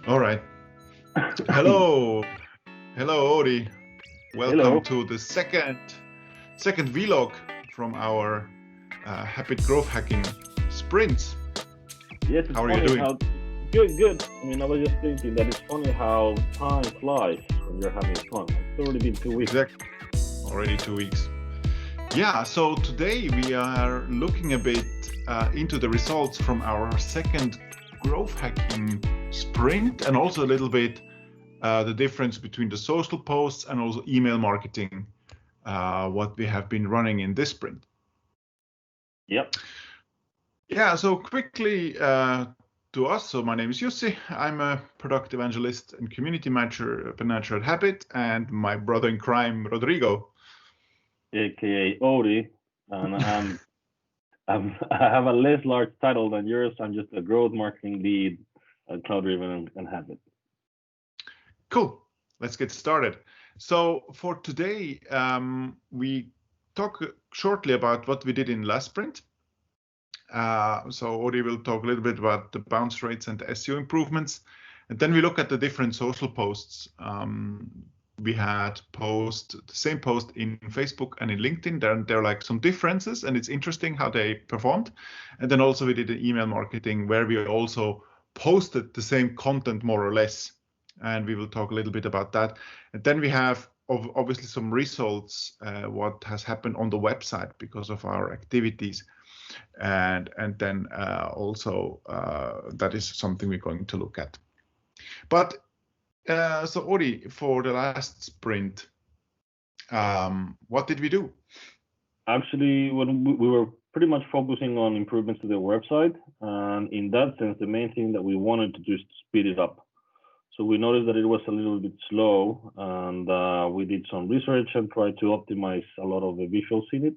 All right. Hello, hello, Ori. Welcome Hello. to the second vlog from our habit growth hacking sprints. Yes, it's How are you funny doing? how good. I mean, I was just thinking that it's funny how time flies when you're having fun. It's already been 2 weeks. Exactly. Already 2 weeks. Yeah. So today we are looking a bit into the results from our second growth hacking sprint, and also a little bit the difference between the social posts and also email marketing. What we have been running in this sprint. Yep. Yeah, so quickly to us. So my name is Jussi. I'm a product evangelist and community manager at Habit, and my brother in crime, Rodrigo. AKA Odie, and I have a less large title than yours. I'm just a growth marketing lead at Cloud Driven and Habit. Cool. Let's get started. So for today, we talk shortly about what we did in last sprint. So Odi will talk a little bit about the bounce rates and the SEO improvements. And then we look at the different social posts. We had the same post in Facebook and in LinkedIn. There are like some differences, and it's interesting how they performed. And then also we did an email marketing where we also posted the same content more or less. And we will talk a little bit about that. And then we have obviously some results, what has happened on the website because of our activities. And then also that is something we're going to look at. But so Ori, for the last sprint, what did we do? Actually, when we were pretty much focusing on improvements to the website, and in that sense, the main thing that we wanted to just speed it up. So we noticed that it was a little bit slow, and we did some research and tried to optimize a lot of the visuals in it.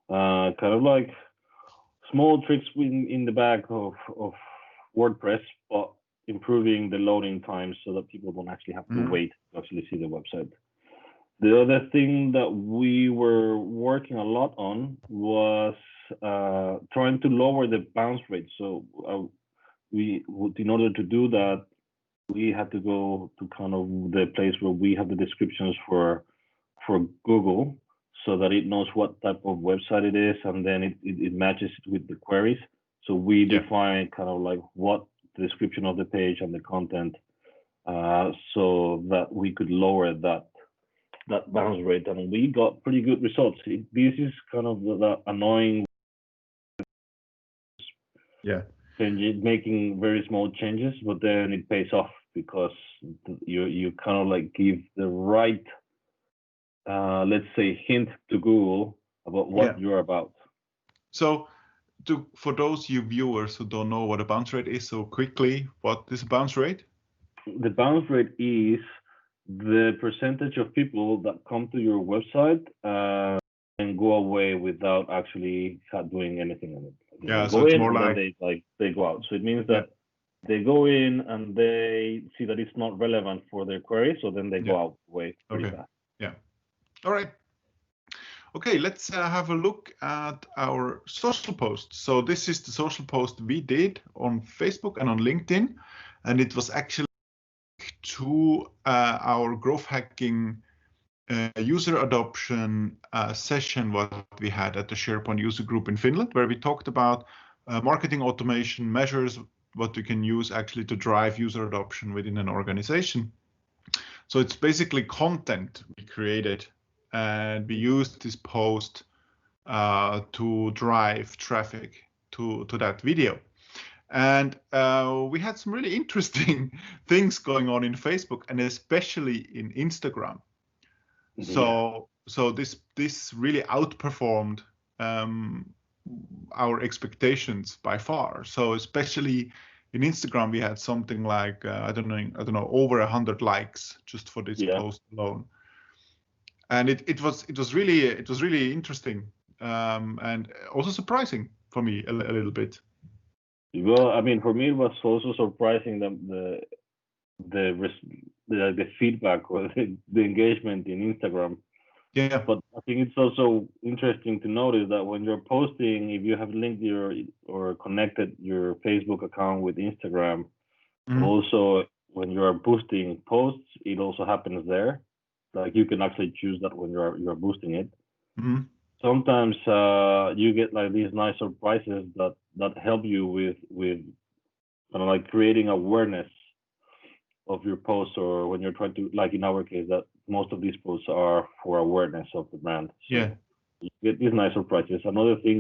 Kind of like small tricks in the back of WordPress, but improving the loading times so that people don't actually have to wait to actually see the website. The other thing that we were working a lot on was trying to lower the bounce rate. So in order to do that, we had to go to kind of the place where we have the descriptions for Google, so that it knows what type of website it is, and then it matches it with the queries. So we define kind of like what the description of the page and the content, so that we could lower that bounce rate, and we got pretty good results. This is kind of the annoying, making very small changes, but then it pays off because you kind of like give the right, let's say, hint to Google about what you're about. So for those you viewers who don't know what a bounce rate is, so quickly, what is a bounce rate? The bounce rate is the percentage of people that come to your website and go away without actually doing anything on it. So it's more like they go out. So it means that they go in and they see that it's not relevant for their query, so then they go out away pretty fast. Yeah. All right. Okay, let's have a look at our social post. So this is the social post we did on Facebook and on LinkedIn, and it was actually to our growth hacking user adoption session what we had at the SharePoint user group in Finland, where we talked about marketing automation measures, what we can use actually to drive user adoption within an organization. So it's basically content we created, and we used this post to drive traffic to that video. And we had some really interesting things going on in Facebook and especially in Instagram. So this really outperformed our expectations by far. So especially in Instagram, we had something like I don't know, over 100 likes just for this post alone. And it was really interesting and also surprising for me a little bit. Well, I mean, for me, it was also surprising the feedback or the engagement in Instagram. Yeah. But I think it's also interesting to notice that when you're posting, if you have linked or connected your Facebook account with Instagram, also when you are boosting posts, it also happens there. Like you can actually choose that when you're boosting it. Mm-hmm. Sometimes you get like these nice surprises that help you with kind of like creating awareness of your posts, or when you're trying to, like in our case, that most of these posts are for awareness of the brand. So Yeah. you get these nice surprises. Another thing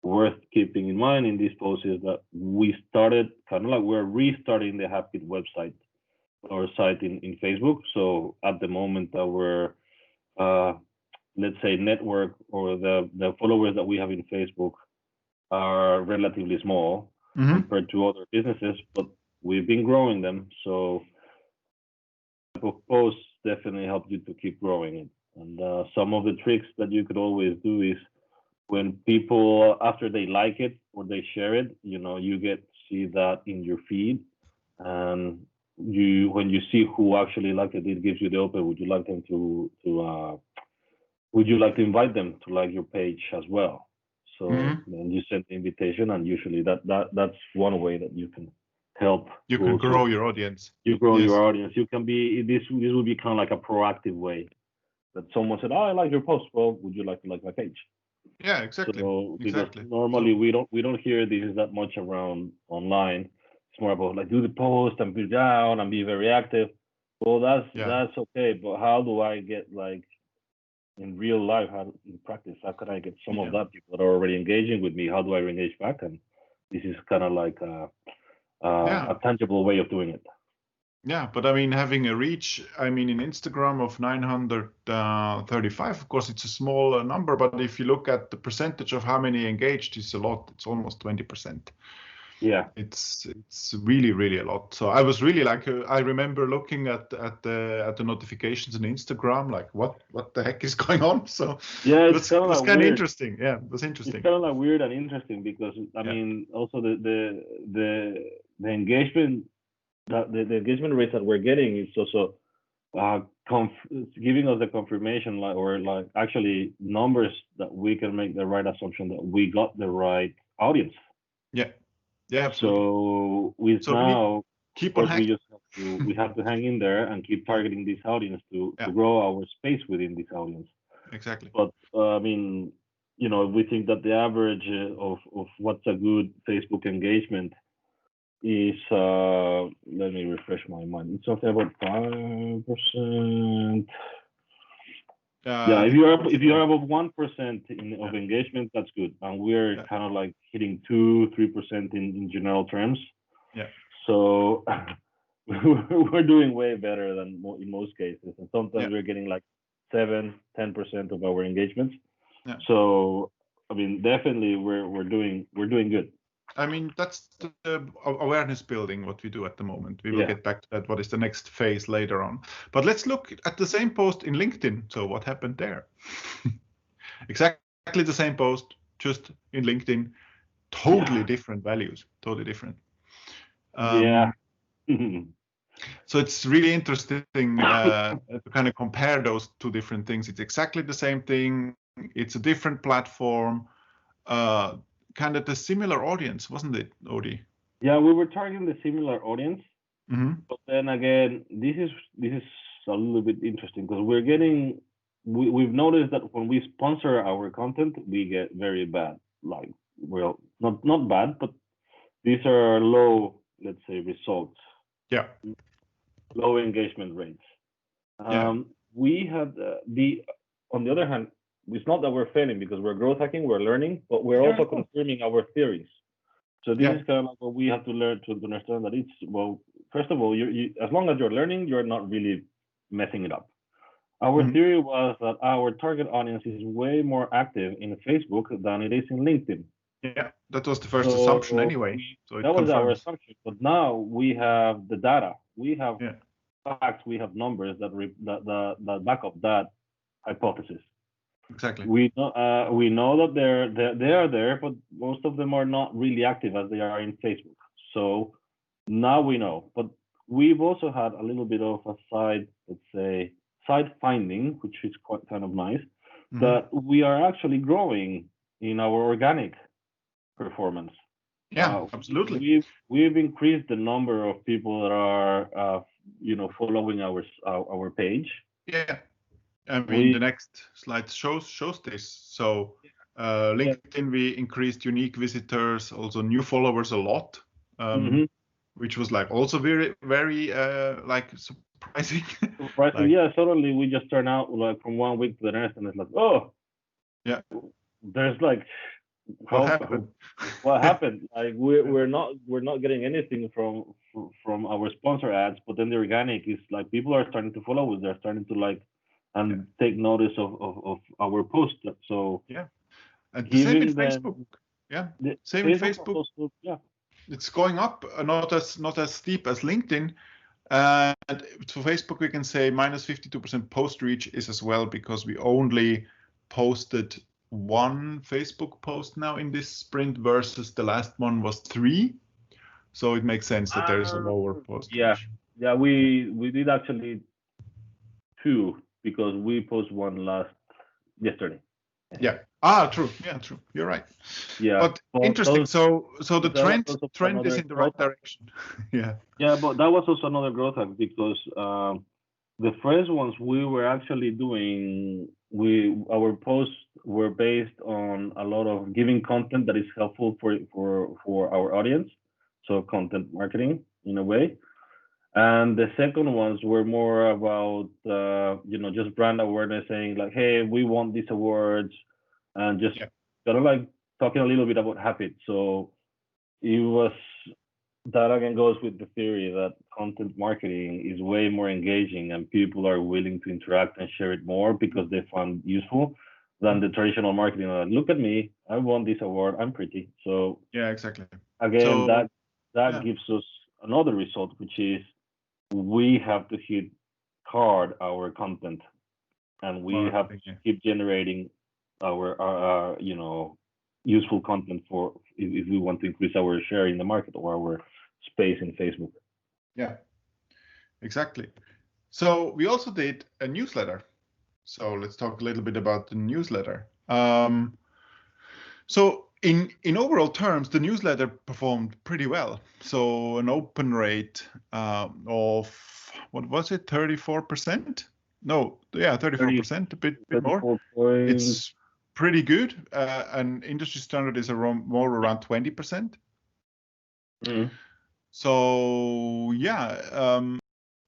worth keeping in mind in these posts is that we started kind of like we're restarting the Habit website or site in Facebook. So at the moment, our let's say network, or the followers that we have in Facebook are relatively small Mm-hmm. compared to other businesses, but we've been growing them. So posts definitely help you to keep growing it. And some of the tricks that you could always do is, when people, after they like it or they share it, you get to see that in your feed. And when you see who actually liked it, it gives you the open. Would you like them would you like to invite them to like your page as well? So then you send the invitation, and usually that's one way that you can help. You can grow your audience. You grow your audience. You can be this will be kind of like a proactive way that someone said, "Oh, I like your post. Well, would you like to like my page?" Yeah, exactly. So because exactly. normally we don't hear this that much around online. It's more about like do the post and be down and be very active. Well, that's okay, but how do I get like in real life, how in practice, how can I get some of that people that are already engaging with me? How do I engage back? And this is kind of like a tangible way of doing it. Yeah, but I mean, having a reach, I mean, in Instagram of 935, of course, it's a small number, but if you look at the percentage of how many engaged, it's a lot. It's almost 20%. Yeah, it's really, really a lot. So I was really like, I remember looking at the notifications on Instagram, like what the heck is going on? So yeah, it was kind of interesting. Yeah, it was interesting. It's kind of like weird and interesting because I mean, also the engagement that the engagement rates that we're getting is also giving us the confirmation, or actually numbers that we can make the right assumption that we got the right audience. Yeah, absolutely. So now keep on hanging. We have to hang in there and keep targeting this audience to grow our space within this audience. Exactly. But I mean, we think that the average of what's a good Facebook engagement is let me refresh my mind. It's something about 5%. Yeah, if you are above 1% of engagement, that's good, and we're kind of like hitting 2-3% in general terms. Yeah. So we're doing way better than in most cases, and sometimes we're getting like 7-10% of our engagements. Yeah. So I mean, definitely we're doing good. I mean, that's the awareness building, what we do at the moment. We will get back to that. What is the next phase later on? But let's look at the same post in LinkedIn. So what happened there? Exactly the same post, just in LinkedIn. Totally different values. Totally different. So it's really interesting to kind of compare those two different things. It's exactly the same thing. It's a different platform. Kind of the similar audience, wasn't it, Odi? Yeah, we were targeting the similar audience, but then again, this is a little bit interesting because we've noticed that when we sponsor our content, we get very bad, like, well, not bad, but these are low, let's say, results. Yeah. Low engagement rates. We had on the other hand, it's not that we're failing because we're growth hacking, we're learning, but we're also confirming our theories. So this is kind of like what we have to learn to understand that it's, well, first of all, you as long as you're learning, you're not really messing it up. Our theory was that our target audience is way more active in Facebook than it is in LinkedIn. Yeah, that was the first assumption anyway. So that was our assumption, but now we have the data. We have facts. We have numbers that back up that hypothesis. Exactly. We know that they are there, but most of them are not really active as they are in Facebook. So now we know. But we've also had a little bit of a side finding, which is quite kind of nice, that we are actually growing in our organic performance. Yeah, absolutely. We've increased the number of people that are following our page. Yeah, I mean the next slide shows this. So LinkedIn, we increased unique visitors, also new followers a lot, which was like also very like surprising. Surprising, like, yeah. Suddenly we just turn out like from one week to the next, and it's like, oh, yeah, there's like, what happened? What happened? Like we're not getting anything from our sponsor ads, but then the organic is like people are starting to follow us. They're starting to like and take notice of our post. So yeah, and the same with Facebook. Yeah, same with Facebook. Also, yeah, it's going up, not as steep as LinkedIn. And for Facebook, we can say minus 52% post reach is as well, because we only posted one Facebook post now in this sprint versus the last one was 3. So it makes sense that there is a lower post reach. Yeah, we did actually 2 because we post one yesterday. Yeah. True. Yeah, true. You're right. Yeah. But interesting. So the trend is in the right direction. Yeah. Yeah, but that was also another growth hack, because the first ones we were actually doing, our posts were based on a lot of giving content that is helpful for our audience, so content marketing in a way. And the second ones were more about just brand awareness, saying like, hey, we want these awards, and just kind of like talking a little bit about habits. So it was, that again goes with the theory that content marketing is way more engaging and people are willing to interact and share it more because they find useful than the traditional marketing. Like, look at me, I won this award, I'm pretty. So yeah, exactly. Again, so, that gives us another result, which is we have to hit hard our content, and we have to keep generating our useful content for if we want to increase our share in the market or our space in Facebook. Yeah, exactly. So we also did a newsletter. So let's talk a little bit about the newsletter. So in overall terms, the newsletter performed pretty well. So an open rate of, what was it, 34%? No, yeah, 34%, a bit more. It's pretty good. And industry standard is around 20%. Mm. So yeah,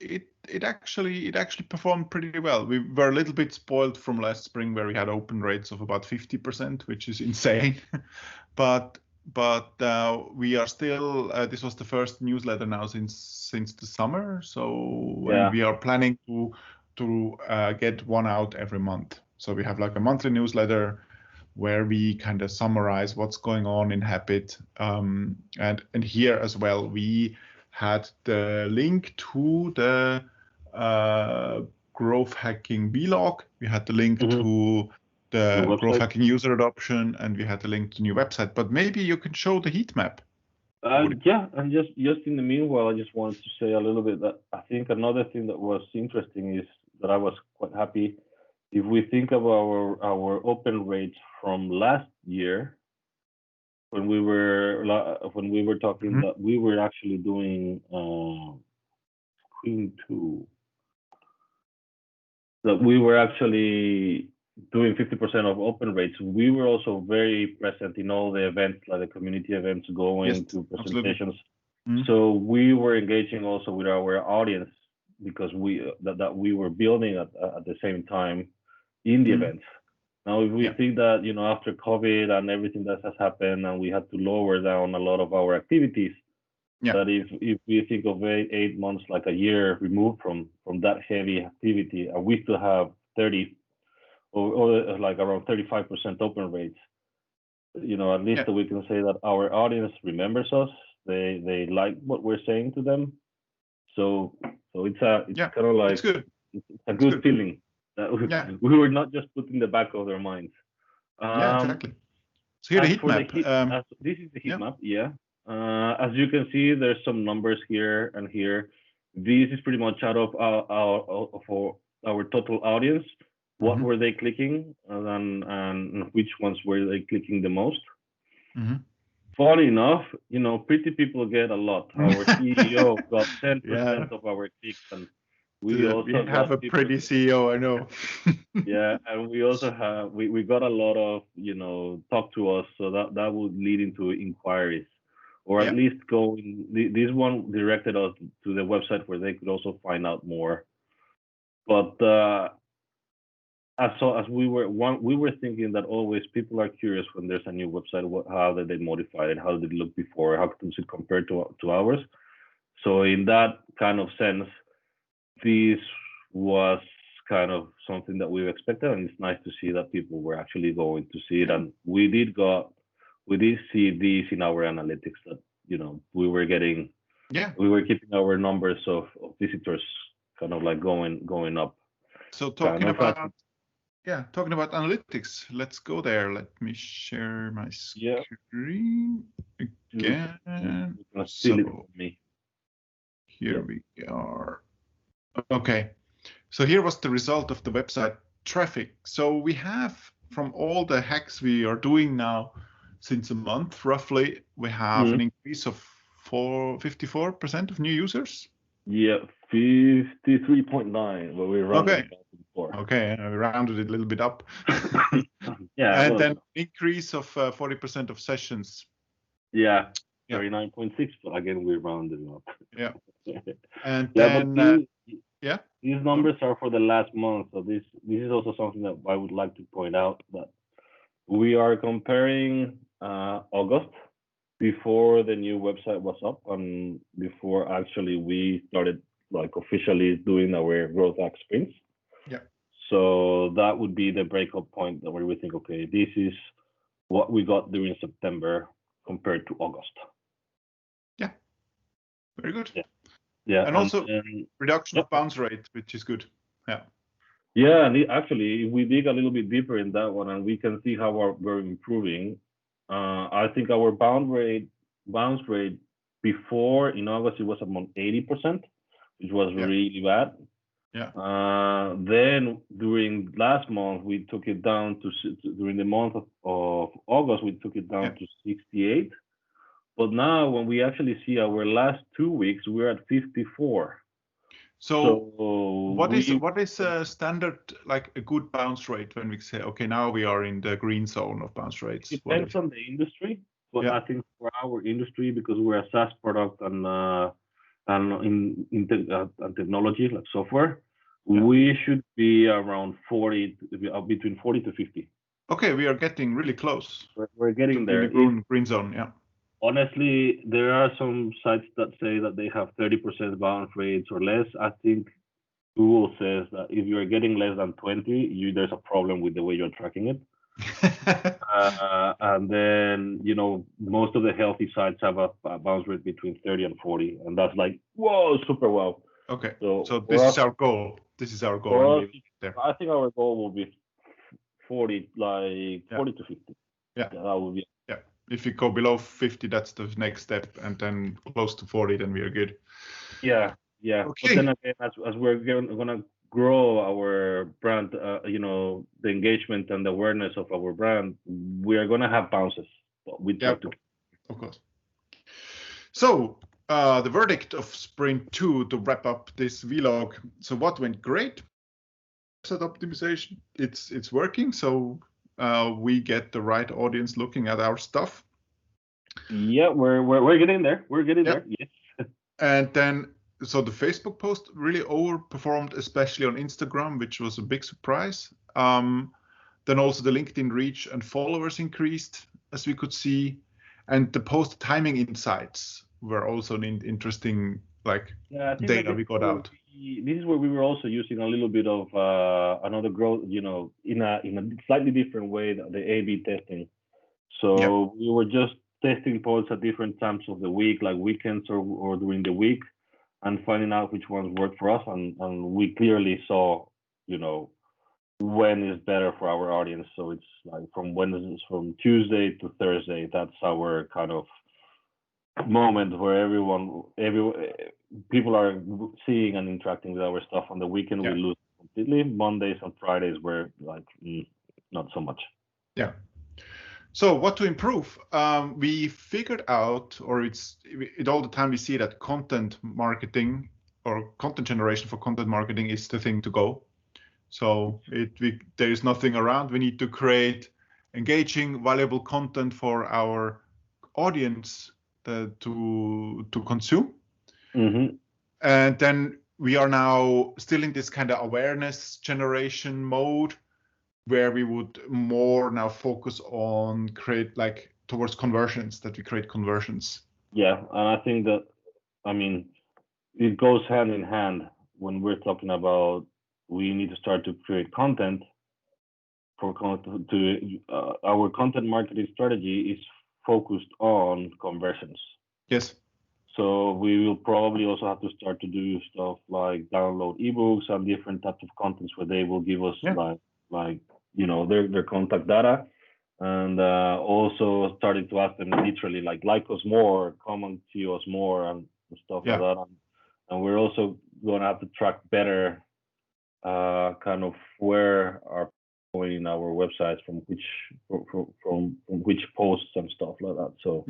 it actually performed pretty well. We were a little bit spoiled from last spring, where we had open rates of about 50%, which is insane. but we are still. This was the first newsletter now since the summer. So and we are planning to get one out every month. So we have like a monthly newsletter where we kind of summarize what's going on in Habit. And here as well, we had the link to the growth hacking vLog. We had the link to the growth hacking user adoption, and we had the link to the new website. But maybe you can show the heat map. Yeah, and just in the meanwhile, I just wanted to say a little bit that I think another thing that was interesting is that I was quite happy. If we think of our open rates from last year, when we were talking that we were actually doing screen 2, that we were actually doing 50% of open rates. We were also very present in all the events, like the community events, going to presentations. So we were engaging also with our audience, because we were building at the same time in the events. Now, if we think that, after COVID and everything that has happened, and we had to lower down a lot of our activities, that if we think of 8 months, like a year removed from that heavy activity, and we still have 30 or like around 35% open rates, at least we can say that our audience remembers us. They like what we're saying to them. So it's kind of like it's a good feeling that we were not just put in the back of their minds. Exactly. So here the heat map. This is the heat map. Yeah. As you can see, there's some numbers here and here. This is pretty much out of our total audience. What were they clicking, and which ones were they clicking the most? Funny enough, pretty people get a lot. Our CEO got 10% Yeah, of our clicks, and we also we have got a people. pretty CEO, I know. Yeah, and we also have we got a lot of talk to us, so that would lead into inquiries, or at Yeah. least this one directed us to the website where they could also find out more. But as we were thinking that always people are curious when there's a new website, how did they modify it, how did it look before, how does it compare to ours? So in that kind of sense, this was kind of something that we expected, and it's nice to see that people were actually going to see it. And we did see this in our analytics that we were keeping our numbers of visitors kind of like going up. So talking about analytics, let's go there. Let me share my screen again. So here we are. Okay. So here was the result of the website traffic. So we have, from all the hacks we are doing now since a month, roughly, we have an increase of 54% of new users. Yeah, 53.9, but we rounded it before. Okay, I rounded it a little bit up. Yeah, and then increase of 40% of sessions. Yeah, 39.6, but again, we rounded it up. Yeah. And then, these numbers are for the last month. So this is also something that I would like to point out, that we are comparing August, before the new website was up and before actually we started like officially doing our growth hack sprints. Yeah. So that would be the breakup point where we think, okay, this is what we got during September compared to August. Yeah. Very good. Yeah. And also reduction of bounce rate, which is good. Yeah. Yeah, and actually, if we dig a little bit deeper in that one, and we can see how we're improving. I think our bounce rate before in August it was about 80%, which was really bad. Yeah. Then during last month we took it down to during the month of August we took it down to 68. But now when we actually see our last 2 weeks, we're at 54. So what is a standard, like a good bounce rate when we say, okay, now we are in the green zone of bounce rates? Depends on the industry, but I think for our industry, because we're a SaaS product and in technology like software, we should be around 40, between 40 to 50. Okay, we are getting really close. We're getting there. Green zone, yeah. Honestly, there are some sites that say that they have 30% bounce rates or less. I think Google says that if you're getting less than 20, there's a problem with the way you're tracking it. And then, most of the healthy sites have a bounce rate between 30 and 40. And that's like, whoa, super wow. Okay. So this is our goal. This is our goal. For us, I think our goal will be 40, like 40 to 50. Yeah. That would be. Yeah. If we go below 50, that's the next step, and then close to 40, then we are good. Yeah. Okay. But then again, as we're gonna grow our brand, the engagement and the awareness of our brand, we are gonna have bounces. But we try to. Of course. So the verdict of Sprint 2 to wrap up this vlog. So what went great? Website optimization. It's working. So we get the right audience looking at our stuff. Yeah, we're getting there. We're getting there. Yes. And then, so the Facebook post really overperformed, especially on Instagram, which was a big surprise. Then also the LinkedIn reach and followers increased, as we could see, and the post timing insights were also an interesting data we got out. This is where we were also using a little bit of another growth, in a slightly different way, the A/B testing. So we were just testing posts at different times of the week, like weekends or during the week, and finding out which ones work for us. And we clearly saw, when is better for our audience. So it's like from Tuesday to Thursday. That's our kind of moment where people are seeing and interacting with our stuff. On the weekend we lose completely. Mondays and Fridays were like not so much. Yeah. So what to improve? We figured out, or it all the time we see that content marketing or content generation for content marketing is the thing to go. So there is nothing around. We need to create engaging, valuable content for our audience to consume. Mm-hmm. And then we are now still in this kind of awareness generation mode, where we would more now focus on towards conversions, that we create conversions. Yeah, and I think that, I mean, it goes hand in hand when we're talking about we need to start to create content for our content marketing strategy is focused on conversions. Yes. So we will probably also have to start to do stuff like download ebooks and different types of contents where they will give us like their contact data, and also starting to ask them literally like us more, comment to us more, and stuff like that. And we're also going to have to track better kind of where are going in our websites from which posts and stuff like that. So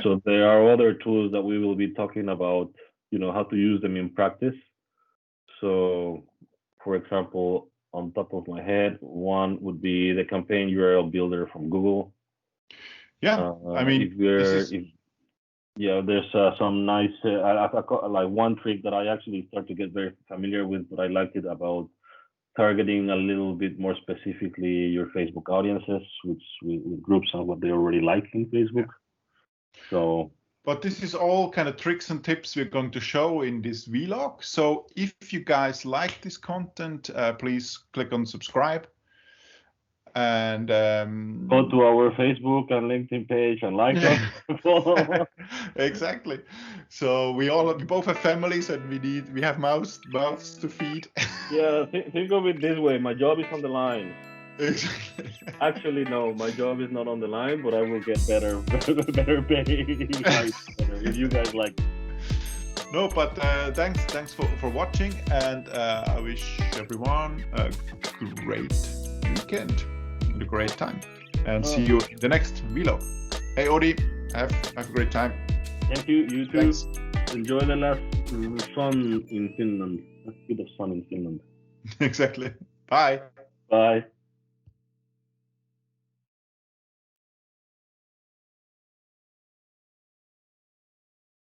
so there are other tools that we will be talking about, how to use them in practice. So for example, on top of my head, one would be the campaign URL builder from Google. I mean, there's some nice like one trick that I actually start to get very familiar with, but I liked it about targeting a little bit more specifically your Facebook audiences, which with groups and what they already like in Facebook. So, but this is all kind of tricks and tips we're going to show in this vlog. So if you guys like this content, please click on subscribe and go to our Facebook and LinkedIn page and like us. Exactly. So we both have families and we have mouths to feed. Yeah, think of it this way: my job is on the line. Exactly. Actually, no, my job is not on the line, but I will get better pay if you guys like. No, but thanks for watching, and I wish everyone a great weekend and a great time, and see you in the next vlog. Hey Odi, have a great time. Thank you. You too. Thanks. Enjoy the last sun in Finland. A bit of sun in Finland. Exactly. Bye. Bye.